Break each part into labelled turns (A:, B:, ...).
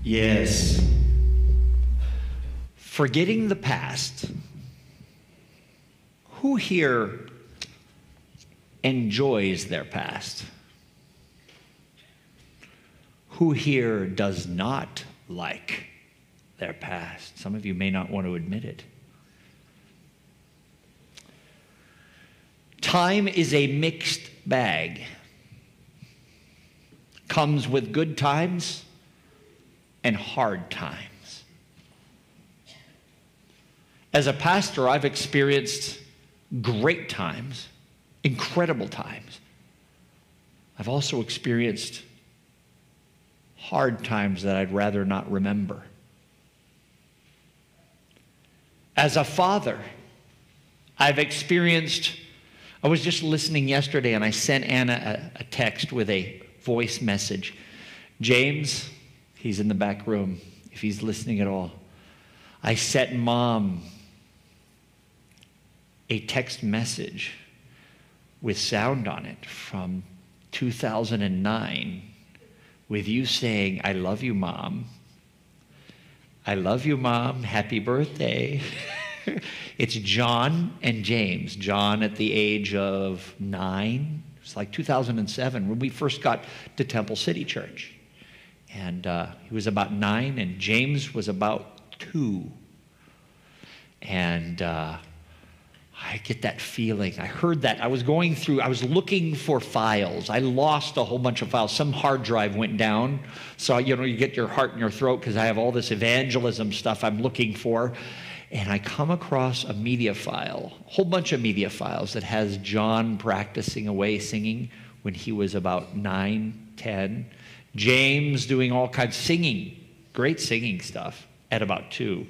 A: Yes. Forgetting the past. Who here enjoys their past? Who here does not like their past? Some of you may not want to admit it. Time is a mixed bag. Comes with good times and hard times. As a pastor, I've experienced great times, incredible times. I've also experienced hard times that I'd rather not remember. As a father, I've experienced, I was just listening yesterday and I sent Anna a text with a voice message. James, he's in the back room, if he's listening at all. I sent Mom a text message with sound on it from 2009 with you saying, I love you, Mom. I love you, Mom. Happy birthday. It's John and James. John at the age of 9. It's like 2007 when we first got to Temple City Church. And he was about 9 and James was about 2. And I get that feeling. I heard that. I was looking for files. I lost a whole bunch of files. Some hard drive went down. So, you get your heart in your throat because I have all this evangelism stuff I'm looking for. And I come across a media file, a whole bunch of media files that has John practicing away singing when he was about 9, 10. James doing all kinds of singing, great singing stuff at about 2.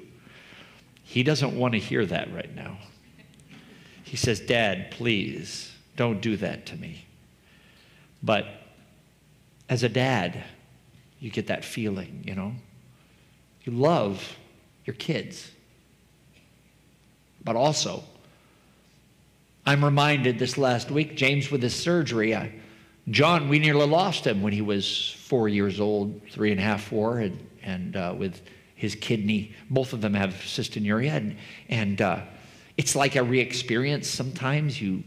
A: He doesn't want to hear that right now. He says, Dad, please, don't do that to me. But as a dad, you get that feeling, You love your kids. But also, I'm reminded this last week, James with his surgery, John, we nearly lost him when he was 4 years old, 3.5, 4, and with his kidney. Both of them have cystinuria, and it's like a re-experience. Sometimes you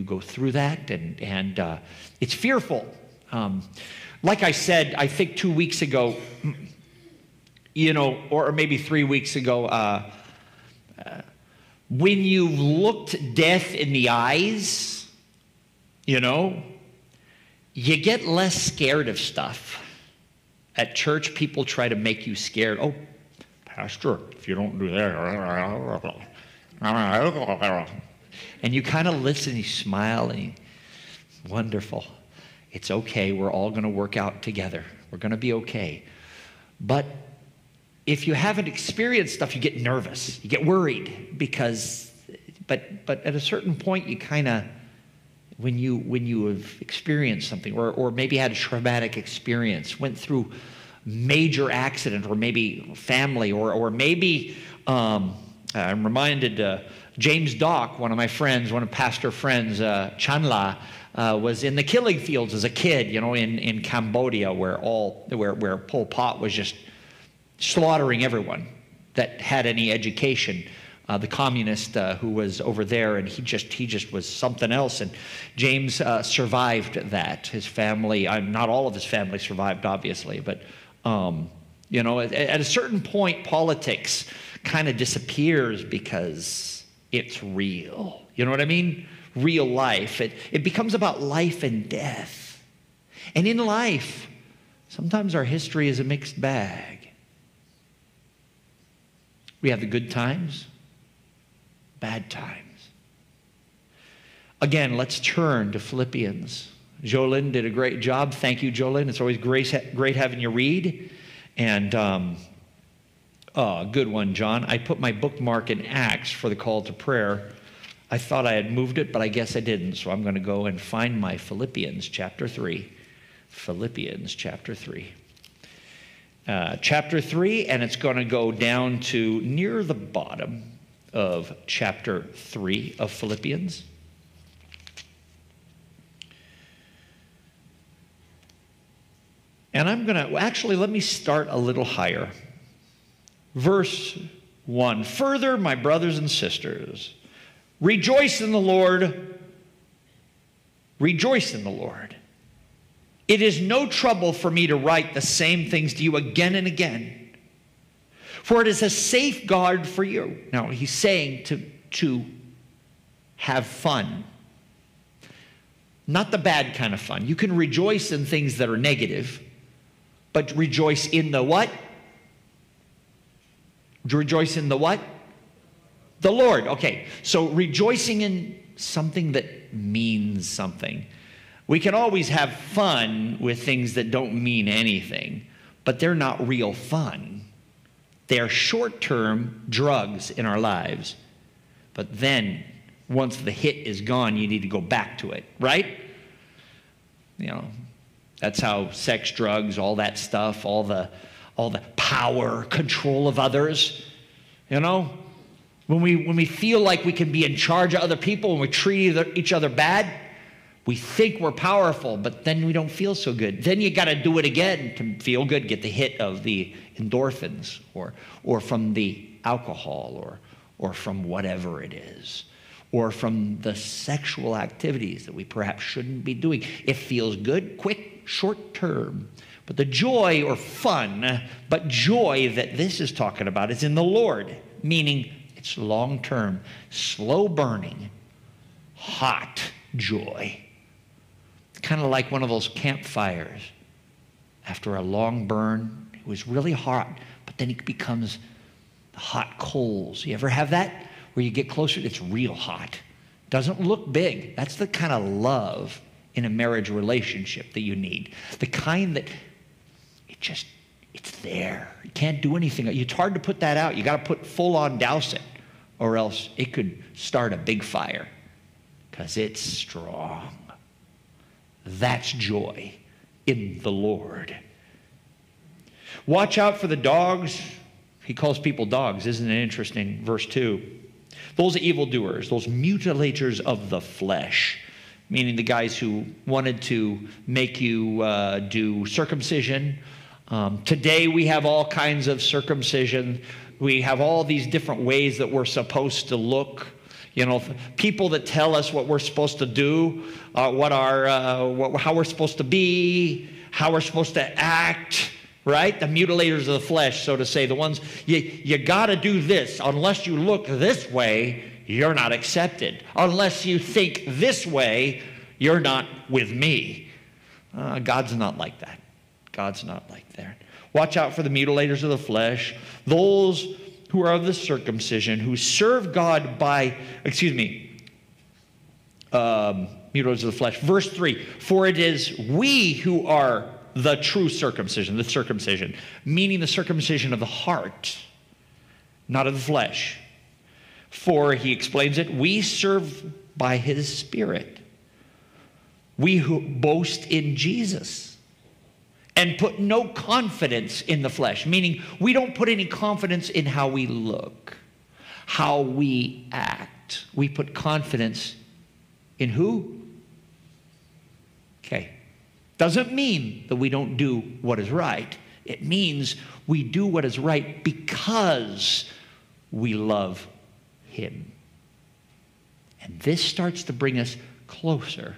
A: go through that, and it's fearful. Like I said, I think 2 weeks ago, or maybe 3 weeks ago, when you've looked death in the eyes, you get less scared of stuff. At church, people try to make you scared. Oh, Pastor, if you don't do that. And you kind of listen, you smile, and wonderful. It's okay. We're all going to work out together. We're going to be okay. But if you haven't experienced stuff, you get nervous. You get worried because, but at a certain point, you kind of, when you have experienced something, or maybe had a traumatic experience, went through major accident, or maybe family, or maybe I'm reminded. James Dock, one of my friends, one of pastor friends, Chanla, was in the killing fields as a kid, in Cambodia, where Pol Pot was just slaughtering everyone that had any education. The communist who was over there, and he just was something else. And James survived that. His family, not all of his family survived, obviously, but at a certain point, politics kind of disappears because it's real. You know what I mean? Real life. It becomes about life and death. And in life, sometimes our history is a mixed bag. We have the good times, bad times. Again, let's turn to Philippians. Jolyn did a great job. Thank you, Jolyn. It's always great having you read. And good one, John. I put my bookmark in Acts for the call to prayer. I thought I had moved it, but I guess I didn't. So I'm going to go and find my Philippians chapter 3. Philippians chapter 3. Chapter 3, and it's going to go down to near the bottom of chapter 3 of Philippians. And I'm going to, actually, let me start a little higher. Verse 1, further, my brothers and sisters, rejoice in the Lord. Rejoice in the Lord. It is no trouble for me to write the same things to you again and again, for it is a safeguard for you. Now, he's saying to have fun. Not the bad kind of fun. You can rejoice in things that are negative, but rejoice in the what? Rejoice in the what? The Lord. Okay, so rejoicing in something that means something. We can always have fun with things that don't mean anything, but they're not real fun. They are short-term drugs in our lives. But then, once the hit is gone, you need to go back to it, right? You know, that's how sex, drugs, all that stuff, all the power, control of others, you know? When we feel like we can be in charge of other people and we treat each other bad, we think we're powerful, but then we don't feel so good. Then you got to do it again to feel good, get the hit of the endorphins or from the alcohol or from whatever it is, or from the sexual activities that we perhaps shouldn't be doing. It feels good, quick, short term. But the joy or fun, but joy that this is talking about is in the Lord, meaning it's long term, slow burning, hot joy. Kind of like one of those campfires. After a long burn, it was really hot, but then it becomes the hot coals. You ever have that? Where you get closer, it's real hot. Doesn't look big. That's the kind of love in a marriage relationship that you need. The kind that it's there. You can't do anything. It's hard to put that out. You got to put full on douse it, or else it could start a big fire because it's strong. That's joy in the Lord. Watch out for the dogs. He calls people dogs. Isn't it interesting? Verse 2. Those evildoers, those mutilators of the flesh, meaning the guys who wanted to make you do circumcision. Today we have all kinds of circumcision. We have all these different ways that we're supposed to look. You know, people that tell us what we're supposed to do, how we're supposed to be, how we're supposed to act, right? The mutilators of the flesh, so to say, the ones, you got to do this. Unless you look this way, you're not accepted. Unless you think this way, you're not with me. God's not like that. God's not like that. Watch out for the mutilators of the flesh, those who are of the circumcision, who serve God by, mutilators of the flesh. Verse 3, for it is we who are the true circumcision, meaning the circumcision of the heart, not of the flesh. For, he explains it, we serve by his Spirit. We who boast in Jesus and put no confidence in the flesh, meaning we don't put any confidence in how we look, how we act. We put confidence in who? Okay. Doesn't mean that we don't do what is right. It means we do what is right because we love him. And this starts to bring us closer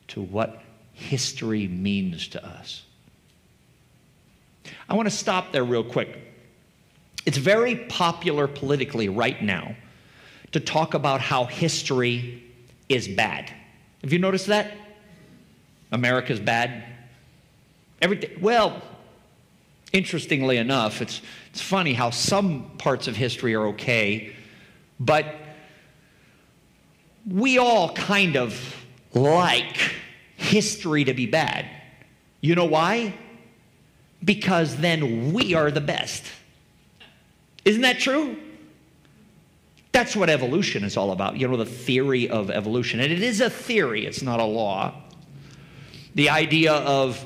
A: to what history means to us. I want to stop there real quick. It's very popular politically right now to talk about how history is bad. Have you noticed that? America's bad. Everything. Well, interestingly enough, it's funny how some parts of history are okay, but we all kind of like history to be bad. You know why? Because then we are the best. Isn't that true? That's what evolution is all about. You know, the theory of evolution. And it is a theory, it's not a law. The idea of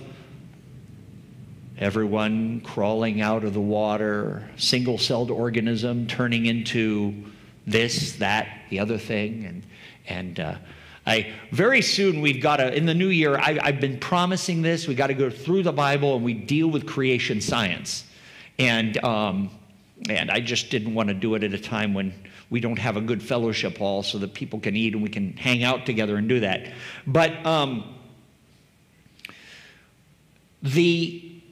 A: everyone crawling out of the water, single-celled organism turning into this, that, the other thing, and Very soon we've got to, in the new year, I've been promising this. We got to go through the Bible and we deal with creation science. And I just didn't want to do it at a time when we don't have a good fellowship hall so that people can eat and we can hang out together and do that. But the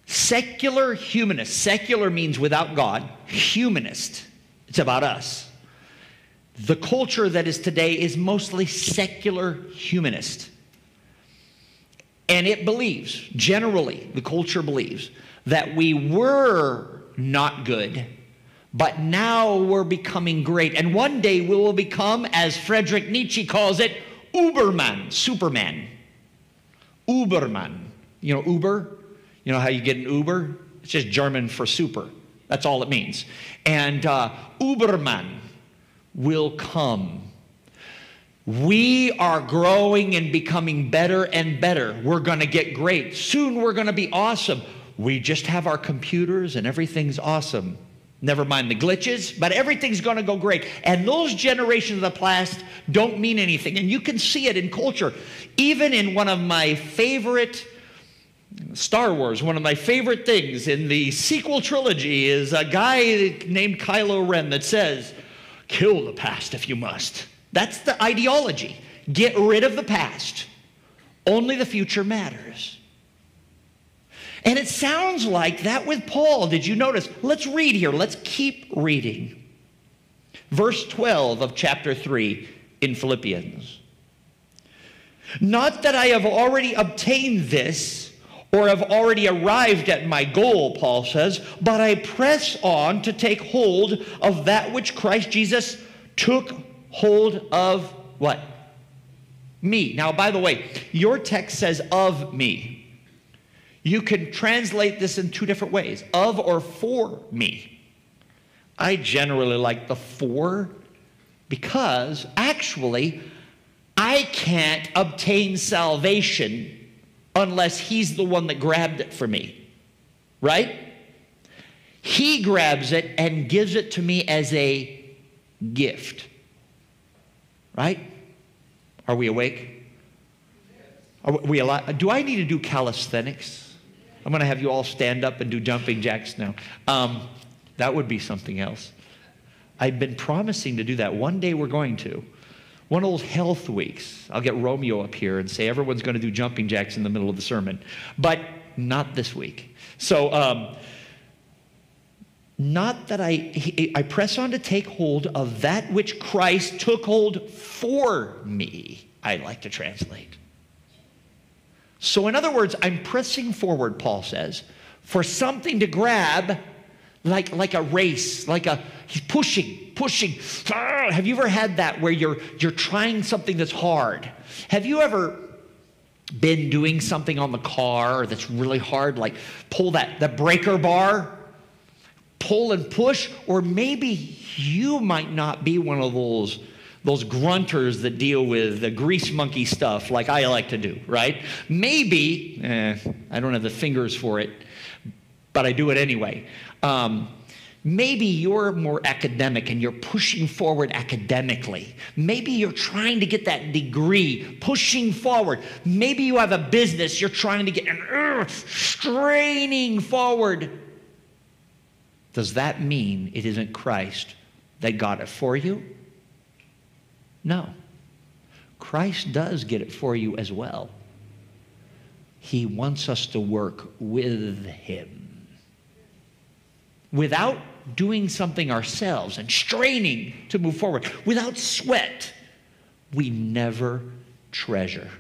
A: secular humanist, secular means without God, humanist, it's about us. The culture that is today is mostly secular humanist. And it believes, generally, the culture believes, that we were not good, but now we're becoming great. And one day we will become, as Friedrich Nietzsche calls it, Uberman, Superman. Uberman. You know Uber? You know how you get an Uber? It's just German for super. That's all it means. And Uberman will come. We are growing and becoming better and better. We're going to get great. Soon we're going to be awesome. We just have our computers and everything's awesome. Never mind the glitches, but everything's going to go great. And those generations of the past don't mean anything. And you can see it in culture. Even in one of my favorite Star Wars, one of my favorite things in the sequel trilogy is a guy named Kylo Ren that says, kill the past if you must. That's the ideology. Get rid of the past. Only the future matters. And it sounds like that with Paul. Did you notice? Let's read here. Let's keep reading. Verse 12 of chapter 3 in Philippians. Not that I have already obtained this or have already arrived at my goal, Paul says, but I press on to take hold of that which Christ Jesus took hold of what? Me. Now, by the way, your text says of me. You can translate this in two different ways, of or for me. I generally like the for because actually I can't obtain salvation unless he's the one that grabbed it for me, right? He grabs it and gives it to me as a gift, right? Are we awake? Are we alive? Do I need to do calisthenics? I'm going to have you all stand up and do jumping jacks now. That would be something else. I've been promising to do that. One day we're going to. One of those health weeks, I'll get Romeo up here and say everyone's going to do jumping jacks in the middle of the sermon. But not this week. So, not that I press on to take hold of that which Christ took hold for me, I like to translate. So in other words, I'm pressing forward, Paul says, for something to grab like a race, he's pushing. Have you ever had that where you're trying something that's hard? Have you ever been doing something on the car that's really hard, like pull the breaker bar, pull and push? Or maybe you might not be one of those grunters that deal with the grease monkey stuff like I like to do, right? Maybe, I don't have the fingers for it, but I do it anyway. Maybe you're more academic and you're pushing forward academically. Maybe you're trying to get that degree, pushing forward. Maybe you have a business, you're trying to get straining forward. Does that mean it isn't Christ that got it for you? No. Christ does get it for you as well. He wants us to work with him. Without doing something ourselves and straining to move forward, without sweat, we never treasure.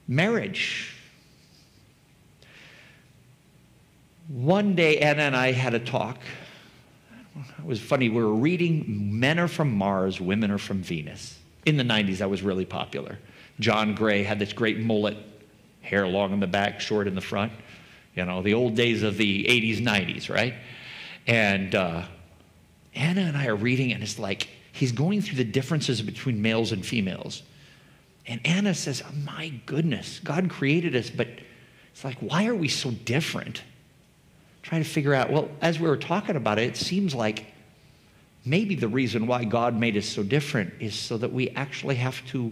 A: Marriage. One day, Anna and I had a talk. It was funny. We were reading Men Are From Mars, Women Are From Venus. In the 90s, that was really popular. John Gray had this great mullet, hair long in the back, short in the front. You know, the old days of the 80s, 90s, right? And Anna and I are reading, and it's like he's going through the differences between males and females. And Anna says, oh, my goodness, God created us, but it's like, why are we so different? Trying to figure out, well, as we were talking about it, it seems like maybe the reason why God made us so different is so that we actually have to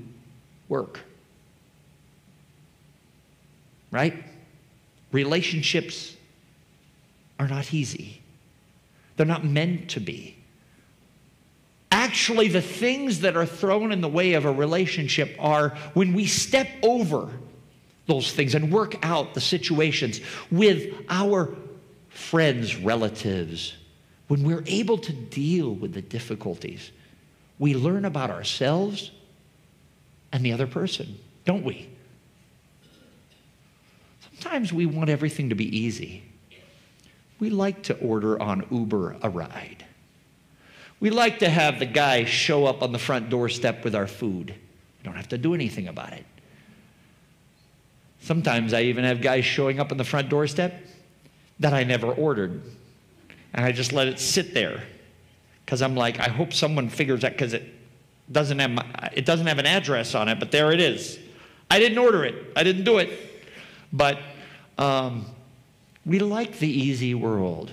A: work. Right? Relationships are not easy. They're not meant to be. Actually, the things that are thrown in the way of a relationship are when we step over those things and work out the situations with our friends, relatives. When we're able to deal with the difficulties, we learn about ourselves and the other person, don't we? Sometimes we want everything to be easy. We like to order on Uber a ride. We like to have the guy show up on the front doorstep with our food. We don't have to do anything about it. Sometimes I even have guys showing up on the front doorstep that I never ordered. And I just let it sit there. Because I'm like, I hope someone figures out, because it doesn't have an address on it, but there it is. I didn't order it. I didn't do it. But we like the easy world.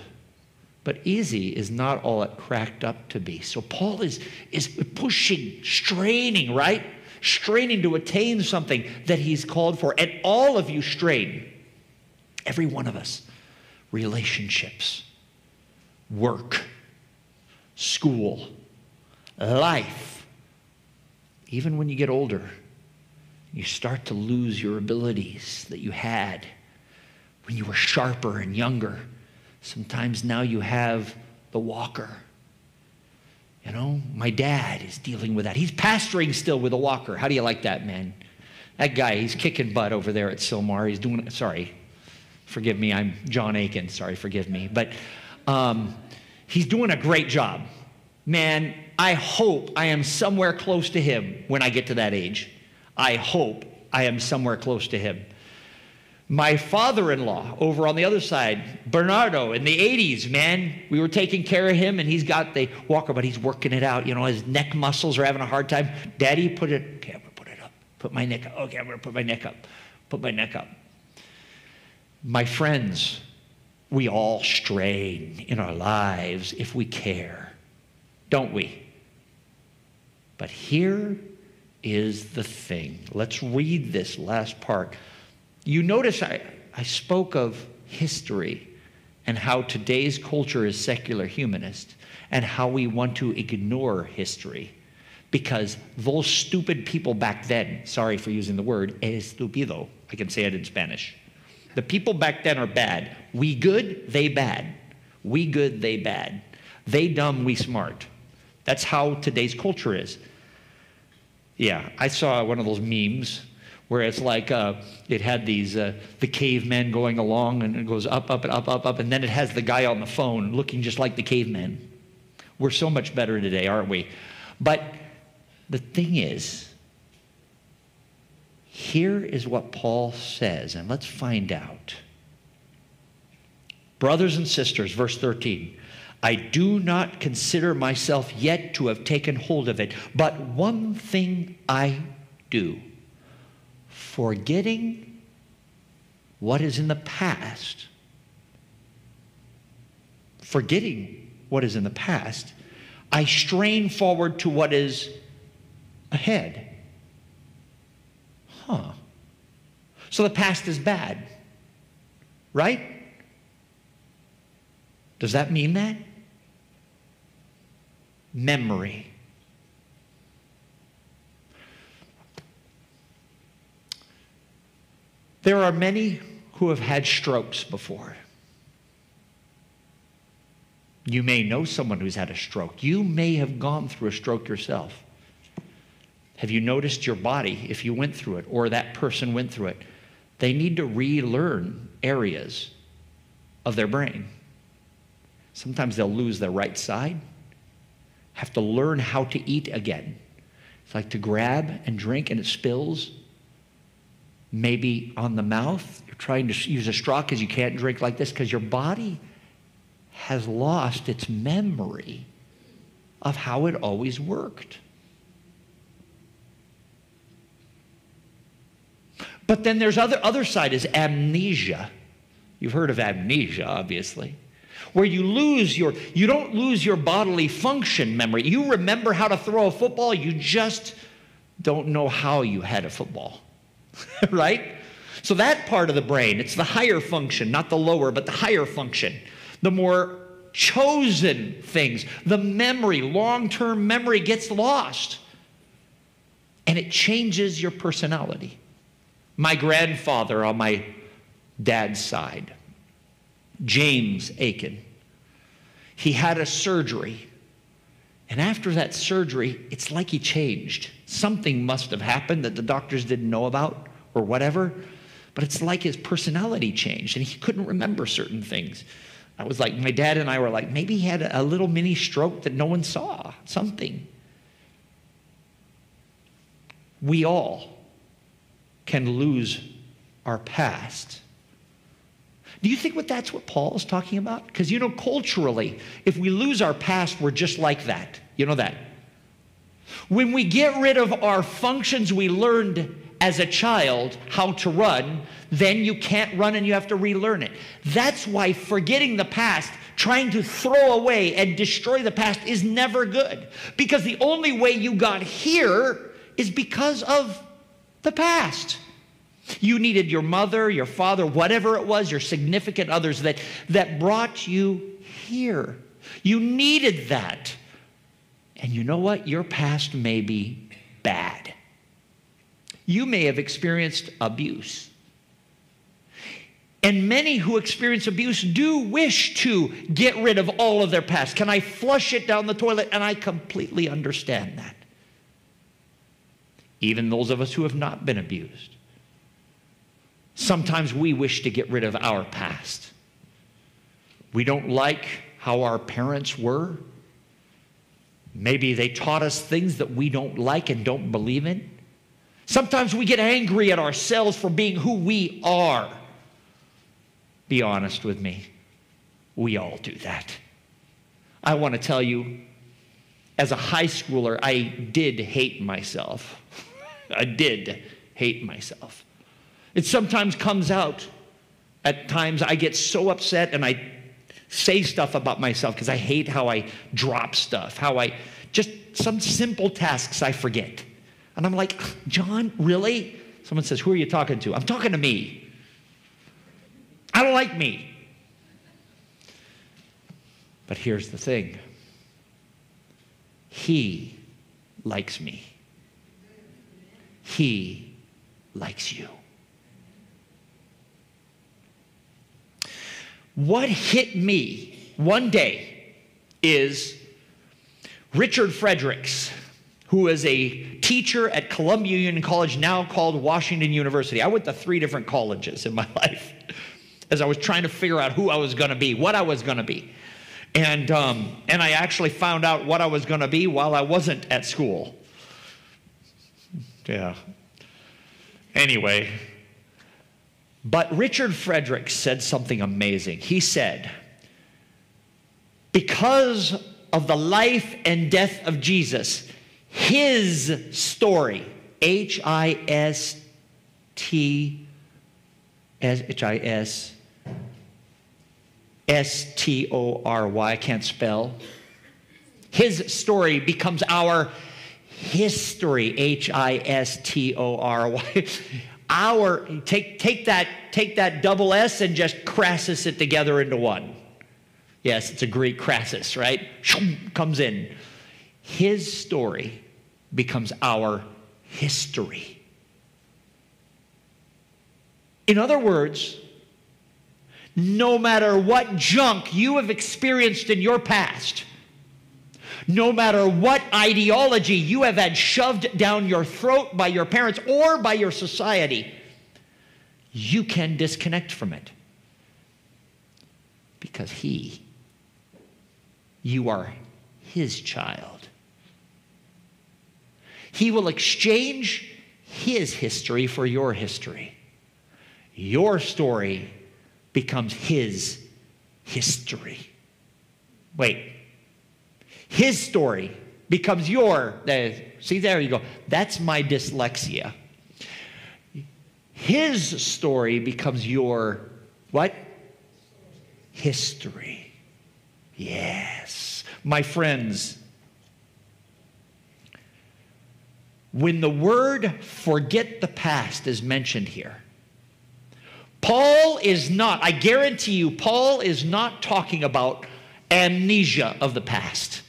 A: But easy is not all it cracked up to be. So Paul is pushing, straining, right? Straining to attain something that he's called for. And all of you strain. Every one of us. Relationships. Work. School. Life. Even when you get older, you start to lose your abilities that you had when you were sharper and younger. Sometimes now you have the walker. You know, my dad is dealing with that. He's pastoring still with a walker. How do you like that, man? That guy, he's kicking butt over there at Silmar. He's doing, sorry, forgive me, I'm John Aitken. Sorry, forgive me. But he's doing a great job. Man, I hope I am somewhere close to him when I get to that age. I hope I am somewhere close to him. My father-in-law over on the other side, Bernardo, in the 80s, man, we were taking care of him, and he's got the walker, but he's working it out. You know, his neck muscles are having a hard time. Daddy, put it, okay, I'm going to put it up. Put my neck up. Okay, I'm going to put my neck up. Put my neck up. My friends, we all strain in our lives if we care, don't we? But here is the thing. Let's read this last part. You notice I spoke of history and how today's culture is secular humanist and how we want to ignore history because those stupid people back then, sorry for using the word, estúpido, I can say it in Spanish. The people back then are bad. We good, they bad. We good, they bad. They dumb, we smart. That's how today's culture is. Yeah, I saw one of those memes where it's like it had these the cavemen going along, and it goes up, up, and up, up, up, and then it has the guy on the phone looking just like the cavemen. We're so much better today, aren't we? But the thing is, here is what Paul says, and let's find out. Brothers and sisters, verse 13, I do not consider myself yet to have taken hold of it, but one thing I do, forgetting what is in the past, I strain forward to what is ahead. So the past is bad, right? Does that mean that? Memory. There are many who have had strokes before. You may know someone who's had a stroke. You may have gone through a stroke yourself. Have you noticed your body, if you went through it, or that person went through it, they need to relearn areas of their brain. Sometimes they'll lose their right side, have to learn how to eat again. It's like to grab and drink and it spills. Maybe on the mouth, you're trying to use a straw because you can't drink like this because your body has lost its memory of how it always worked. But then there's other side is amnesia. You've heard of amnesia, obviously. where you don't lose your bodily function memory. You remember how to throw a football, you just don't know how you had a football, right? So that part of the brain, it's the higher function, not the lower, but the higher function. The more chosen things, the memory, long-term memory gets lost. And it changes your personality. My grandfather on my dad's side, James Aitken, he had a surgery. And after that surgery, it's like he changed. Something must have happened that the doctors didn't know about or whatever. But it's like his personality changed and he couldn't remember certain things. I was like, my dad and I were like, maybe he had a little mini stroke that no one saw, something. We all can lose our past. Do you think that's what Paul is talking about? Because, culturally, if we lose our past, we're just like that. You know that? When we get rid of our functions we learned as a child how to run, then you can't run and you have to relearn it. That's why forgetting the past, trying to throw away and destroy the past is never good. Because the only way you got here is because of the past. You needed your mother, your father, whatever it was, your significant others that brought you here. You needed that. And you know what? Your past may be bad. You may have experienced abuse. And many who experience abuse do wish to get rid of all of their past. Can I flush it down the toilet? And I completely understand that. Even those of us who have not been abused. Sometimes we wish to get rid of our past. We don't like how our parents were. Maybe they taught us things that we don't like and don't believe in. Sometimes we get angry at ourselves for being who we are. Be honest with me. We all do that. I want to tell you, as a high schooler, I did hate myself. I did hate myself. It sometimes comes out. At times I get so upset and I say stuff about myself because I hate how I drop stuff, just some simple tasks I forget. And I'm like, John, really? Someone says, who are you talking to? I'm talking to me. I don't like me. But here's the thing. He likes me. He likes you. What hit me one day is Richard Fredericks, who is a teacher at Columbia Union College, now called Washington University. I went to 3 different colleges in my life as I was trying to figure out who I was going to be, what I was going to be. And I actually found out what I was going to be while I wasn't at school. Yeah. Anyway. But Richard Fredericks said something amazing. He said, because of the life and death of Jesus, his story, H-I-S-T-O-R-Y, I can't spell. His story becomes our history, H-I-S-T-O-R-Y. Take that double S and just crassus it together into one. Yes, it's a Greek crassus, right? Comes in. His story becomes our history. In other words, no matter what junk you have experienced in your past, no matter what ideology you have had shoved down your throat by your parents or by your society, you can disconnect from it. Because you are his child. He will exchange his history for your history. Your story becomes his history. Wait. His story becomes your, see, there you go. That's my dyslexia. His story becomes your, what? History. Yes. My friends, when the word forget the past is mentioned here, Paul is not, I guarantee you, Paul is not talking about amnesia of the past.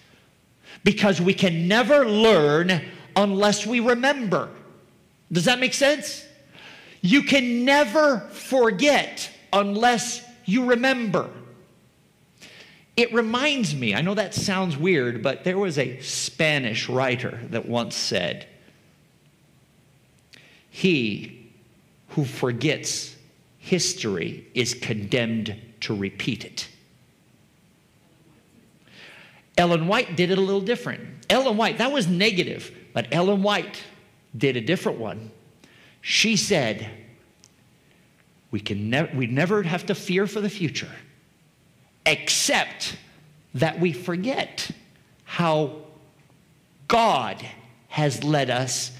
A: Because we can never learn unless we remember. Does that make sense? You can never forget unless you remember. It reminds me, I know that sounds weird, but there was a Spanish writer that once said, "He who forgets history is condemned to repeat it." Ellen White did it a little different. Ellen White, that was negative, but Ellen White did a different one. She said, we never have to fear for the future, except that we forget how God has led us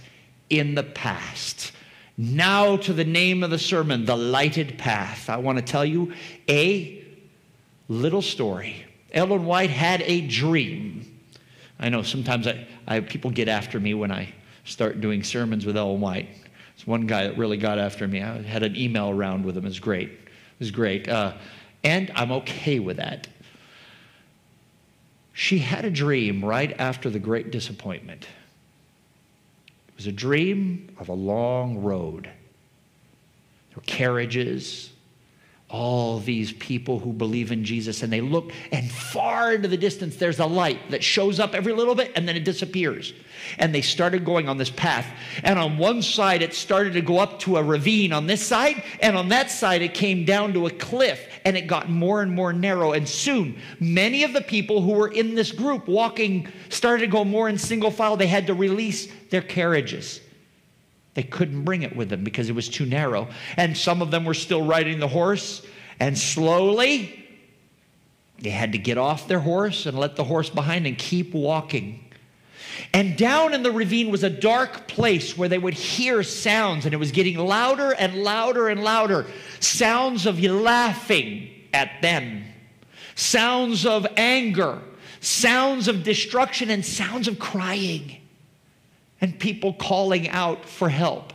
A: in the past. Now to the name of the sermon, the lighted path. I want to tell you a little story. Ellen White had a dream. I know sometimes people get after me when I start doing sermons with Ellen White. There's one guy that really got after me. I had an email around with him. It was great. It was great. And I'm okay with that. She had a dream right after the great disappointment. It was a dream of a long road. There were carriages, all these people who believe in Jesus, and they look, and far into the distance there's a light that shows up every little bit and then it disappears. And they started going on this path, and on one side it started to go up to a ravine on this side, and on that side it came down to a cliff, and it got more and more narrow. And soon many of the people who were in this group walking started to go more in single file. They had to release their carriages. They couldn't bring it with them because it was too narrow. And some of them were still riding the horse. And slowly, they had to get off their horse and let the horse behind and keep walking. And down in the ravine was a dark place where they would hear sounds. And it was getting louder and louder and louder. Sounds of you laughing at them. Sounds of anger. Sounds of destruction and sounds of crying. And people calling out for help.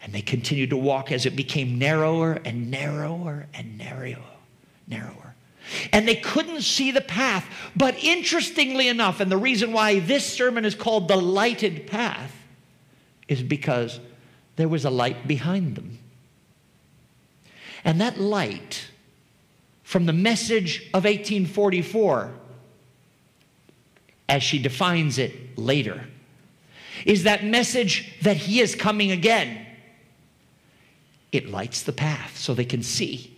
A: And they continued to walk as it became narrower and narrower and narrower. And they couldn't see the path. But interestingly enough, and the reason why this sermon is called the lighted path, is because there was a light behind them. And that light, from the Message of 1844, as she defines it later, is that message that he is coming again. It lights the path so they can see.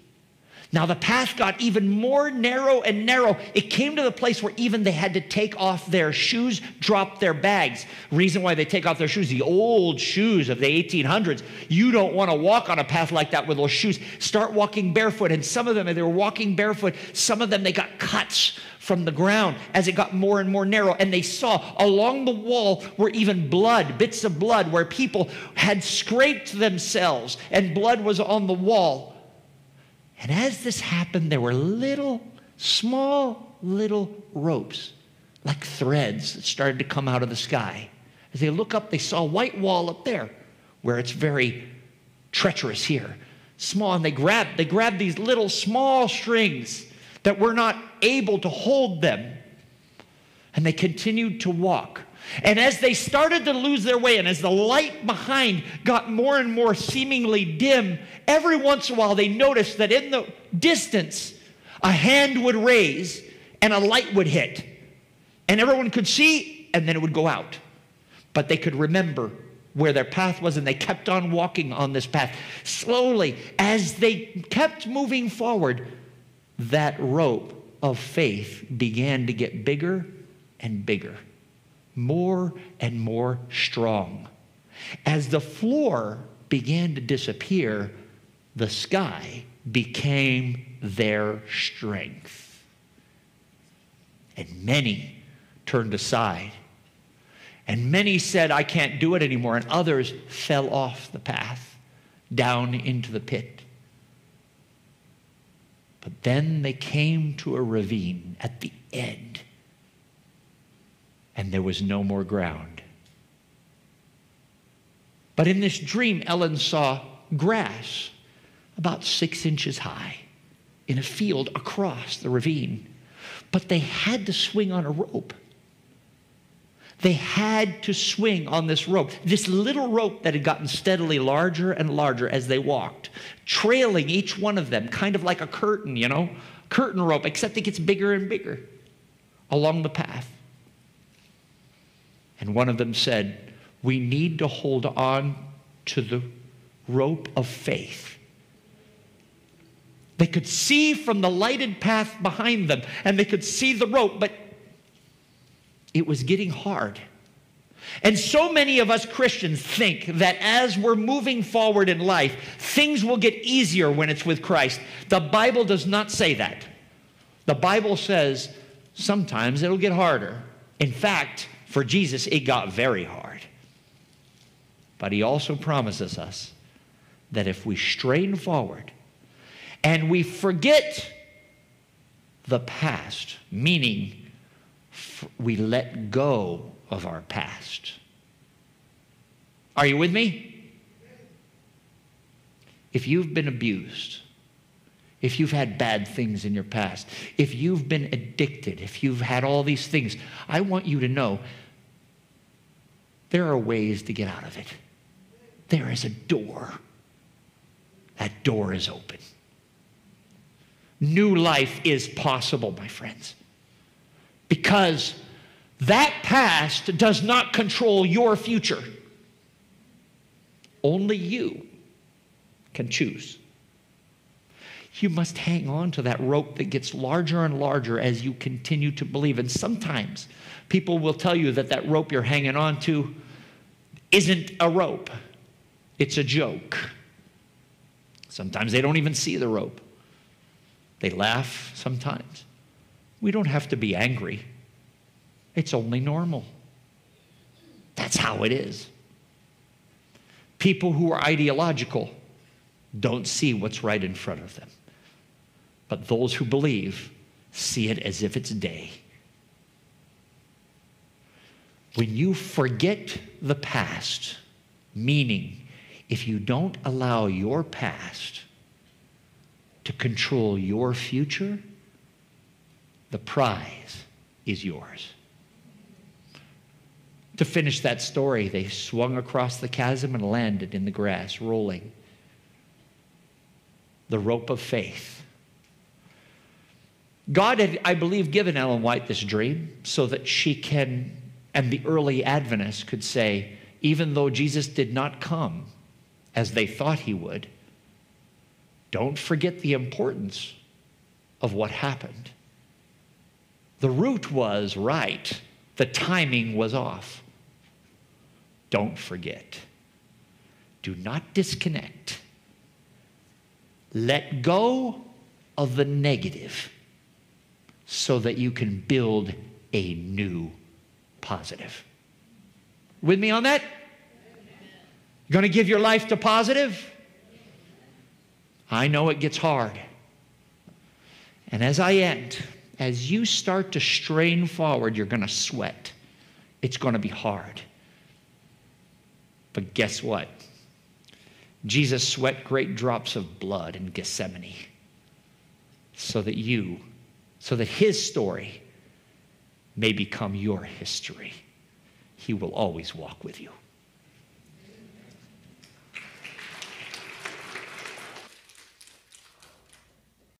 A: Now the path got even more narrow and narrow. It came to the place where even they had to take off their shoes, drop their bags. Reason why they take off their shoes, the old shoes of the 1800s. You don't want to walk on a path like that with those shoes. Start walking barefoot. And some of them, they were walking barefoot. Some of them, they got cuts from the ground as it got more and more narrow. And they saw along the wall were even blood, bits of blood, where people had scraped themselves and blood was on the wall. And as this happened, there were small little ropes, like threads that started to come out of the sky. As they look up, they saw a white wall up there, where it's very treacherous here. Small, and they grabbed these little small strings that were not able to hold them. And they continued to walk. And as they started to lose their way, and as the light behind got more and more seemingly dim, every once in a while they noticed that in the distance, a hand would raise and a light would hit. And everyone could see, and then it would go out. But they could remember where their path was, and they kept on walking on this path. Slowly, as they kept moving forward, that rope of faith began to get bigger and bigger. More and more strong. As the floor began to disappear, the sky became their strength. And many turned aside. And many said, I can't do it anymore. And others fell off the path, down into the pit. But then they came to a ravine at the end, and there was no more ground. But in this dream, Ellen saw grass about 6 inches high in a field across the ravine. But they had to swing on a rope. They had to swing on this rope, this little rope that had gotten steadily larger and larger as they walked, trailing each one of them, kind of like a curtain, curtain rope, except it gets bigger and bigger along the path. And one of them said, "We need to hold on to the rope of faith." They could see from the lighted path behind them, and they could see the rope, but it was getting hard. And so many of us Christians think that as we're moving forward in life, things will get easier when it's with Christ. The Bible does not say that. The Bible says sometimes it'll get harder. In fact, for Jesus, it got very hard. But he also promises us that if we strain forward and we forget the past, meaning we let go of our past. Are you with me? If you've been abused, if you've had bad things in your past, if you've been addicted, if you've had all these things, I want you to know there are ways to get out of it. There is a door. That door is open. New life is possible, my friends. Because that past does not control your future. Only you can choose. You must hang on to that rope that gets larger and larger as you continue to believe. And sometimes people will tell you that that rope you're hanging on to isn't a rope. It's a joke. Sometimes they don't even see the rope. They laugh sometimes. We don't have to be angry. It's only normal. That's how it is. People who are ideological don't see what's right in front of them. But those who believe see it as if it's day. When you forget the past, meaning if you don't allow your past to control your future, the prize is yours. To finish that story, they swung across the chasm and landed in the grass, rolling. The rope of faith. God had, I believe, given Ellen White this dream so that she can, and the early Adventists could say, even though Jesus did not come as they thought he would, don't forget the importance of what happened. The route was right. The timing was off. Don't forget. Do not disconnect. Let go of the negative so that you can build a new positive. With me on that? Going to give your life to positive? I know it gets hard. And as I end, as you start to strain forward, you're going to sweat. It's going to be hard. But guess what? Jesus sweat great drops of blood in Gethsemane so that his story may become your history. He will always walk with you.